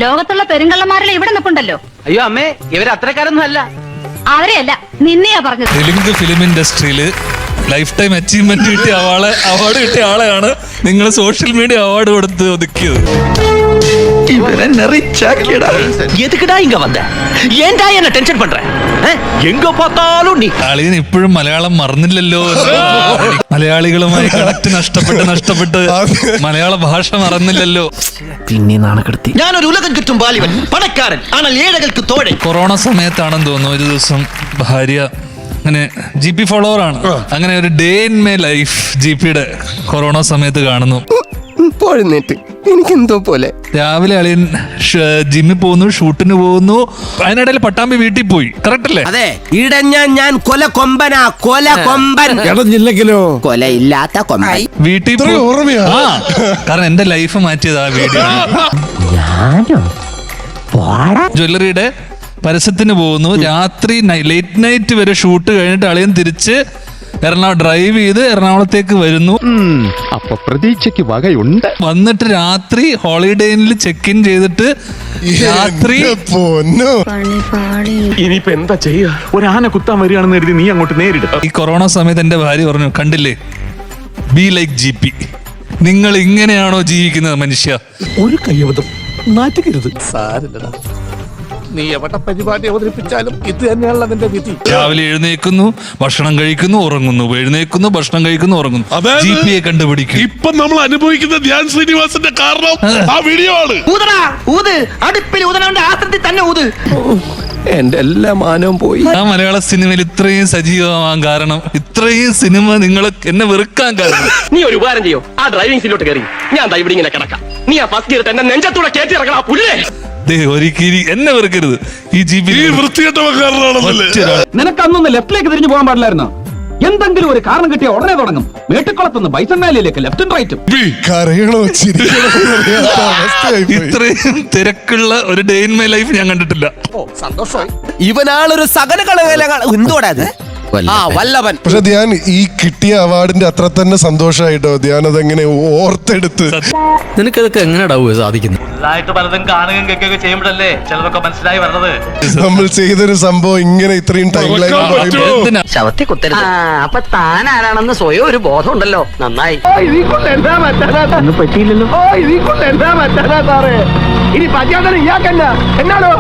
ലോകത്തുള്ള പെരുങ്കള്ളന്മാരെല്ലാം ഇവിടെ നിൽപ്പുണ്ടല്ലോ. അയ്യോ അമ്മേ, ഇവര് അത്രക്കാരൊന്നും അല്ല. അവരെയല്ല, നിന്നെയാ പറഞ്ഞത്. തെലുങ്ക് ഫിലിം ഇൻഡസ്ട്രിയില് ലൈഫ് ടൈം അച്ചീവ്മെന്റ് കിട്ടിയ അവാർഡ് കിട്ടിയ ആളെയാണ് നിങ്ങൾ സോഷ്യൽ മീഡിയ അവാർഡ് കൊടുത്ത് ഒതുക്കിയത്. അളിയൻ ഇപ്പോഴും മലയാളം മറന്നില്ലല്ലോ. മലയാളികളുമായി കണക്ട് നഷ്ടപ്പെട്ട് മലയാള ഭാഷ മറന്നില്ലല്ലോ. പിന്നെ നാണക്കെടുത്തി. ഞാനൊരു ഉലകം ചുറ്റും ബാലിവൻ, പണക്കാരൻ, ஆனால் ഏഴകൾക്ക് തോഴൻ. കൊറോണ സമയത്താണെന്ന് തോന്നുന്നു ഒരു ദിവസം ഭാര്യ അങ്ങനെ GP ഫോളോവർ ആണ്, അങ്ങനെ ഒരു ഡേ ഇൻ മൈ ലൈഫ് GPയുടെ കൊറോണ സമയത്ത് കാണുന്നു. എനിക്കെന്തോ പോലെ രാവിലെ അളിയൻ ജിമ്മിൽ പോകുന്നു, ഷൂട്ടിന് പോകുന്നു, അതിനിടയിൽ പട്ടാമ്പി വീട്ടിൽ പോയി. കറക്റ്റ് അല്ലേ? അതെ, ഞാൻ കൊമ്പനാ കൊമ്പൻ ഇടഞ്ഞില്ലെങ്കിലോ കൊലയില്ലാത്ത കൊമ്പൻ. വീട്ടിൽ കാരണം എന്റെ ലൈഫ് മാറ്റിയത് ആ വീഡിയോ. ജ്വല്ലറിയുടെ പരസ്യത്തിന് പോകുന്നു, രാത്രി ലേറ്റ് നൈറ്റ് വരെ ഷൂട്ട് കഴിഞ്ഞിട്ട് അളിയൻ തിരിച്ച് ഡ്രൈവ് ചെയ്ത് എറണാകുളത്തേക്ക് വരുന്നു. അപ്പൊ പ്രതീക്ഷയ്ക്ക് വകയുണ്ട്. വന്നിട്ട് രാത്രി ഹോളിഡേ ഇന്നിൽ ചെക്ക് ഇൻ ചെയ്തിട്ട് രാത്രി ഇനിയിപ്പോ എന്താ ചെയ്യാ? ഒരു ആന കുത്താൻ വരികയാണെന്ന് കരുതി നീ അങ്ങോട്ട് നേരിടും. ഈ കൊറോണ സമയത്ത് എന്റെ ഭാര്യ പറഞ്ഞു, കണ്ടില്ലേ, ബി ലൈക്ക് GP. നിങ്ങൾ ഇങ്ങനെയാണോ ജീവിക്കുന്നത് മനുഷ്യ? ഒരു കയ്യബദ്ധം നാറ്റുകരുത്. സാരില്ലടാ, നീ എവിടെ പരിപാടി അവതരിപ്പിച്ചാലും ഇത് തന്നെയാണല്ലോ അതിന്റെ വിധി. രാവിലെ എഴുന്നേക്കുന്നു, ഭക്ഷണം കഴിക്കുന്നു, ഉറങ്ങുന്നു, എഴുന്നേക്കുന്നു, ഭക്ഷണം കഴിക്കുന്നു, ഉറങ്ങുന്നു. GPയെ കണ്ടുപിടിക്കും. ഇപ്പൊ നമ്മൾ അനുഭവിക്കുന്ന ധ്യാൻ ശ്രീനിവാസന്റെ കാരണം ആ വീഡിയോ ആണ്. അടുപ്പിൽ ഊതനവന്റെ ആസനത്തിൽ തന്നെ ഊത്. എന്റെ എല്ലാ മാനവും പോയി. ആ മലയാള സിനിമയിൽ ഇത്രയും സജീവമാകാൻ കാരണം, ഇത്രയും സിനിമ നിങ്ങൾ എന്നെ വെറുക്കാൻ കാരണം. നീ ഒരു ഉപകാരം ചെയ്യോ? ആ ഡ്രൈവിംഗ് സീറ്റിലോട്ട് കയറി ഞാൻ ഇവിടെ ഇങ്ങനെ കിടക്കാം. നീ ആ ഫസ്റ്റ് ഗിയർ എന്നെ നെഞ്ചത്തൂടെ കയറ്റി ഇറക്കണം. പുല്ലേ ഒരിക്കലും എന്നെ വെറുക്കരുത്. ഈ GP നിനക്കന്നൊന്ന് ലെഫ്റ്റിലേക്ക് തിരിഞ്ഞു പോകാൻ പാടില്ലായിരുന്നു. എന്തെങ്കിലും ഒരു കാരണം കിട്ടിയ ഉടനെ തുടങ്ങും. മേട്ടുക്കുളത്തുനിന്ന് ബൈസൺ വാലിയിലേക്ക് ലെഫ്റ്റും റൈറ്റും. ഇത്രയും തിരക്കുള്ള ഒരു ഡേ ഇൻ മൈ ലൈഫ് ഞാൻ കണ്ടിട്ടില്ല. സന്തോഷമായി. ഇവനാളൊരു സകല എന്തോടാ വല്ലഭൻ. പക്ഷെ ധ്യാൻ ഈ കിട്ടിയ അവാർഡിന്റെ അത്ര തന്നെ സന്തോഷമായിട്ടോ ധ്യാൻ അതെങ്ങനെ ഓർത്തെടുത്ത്. നിനക്കതൊക്കെ എങ്ങനെയാ സാധിക്കുന്നത്? പലതും കാണുകയും കേൾക്കുകയും ചെയ്യുമ്പോഴല്ലേ ചിലതൊക്കെ മനസ്സിലായി വരുന്നത്. നമ്മൾ ചെയ്തൊരു സംഭവം ഇങ്ങനെ ഇത്രയും ടൈം ലൈൻ ശവത്തി കുത്തരുത്. അപ്പൊ താൻ ആരാണെന്ന് സ്വയം ഒരു ബോധം ഉണ്ടല്ലോ. നന്നായി. പറ്റിയില്ലല്ലോ. ഇനി പറ്റാതെ ഇയാൾക്കല്ല എന്നാണോ?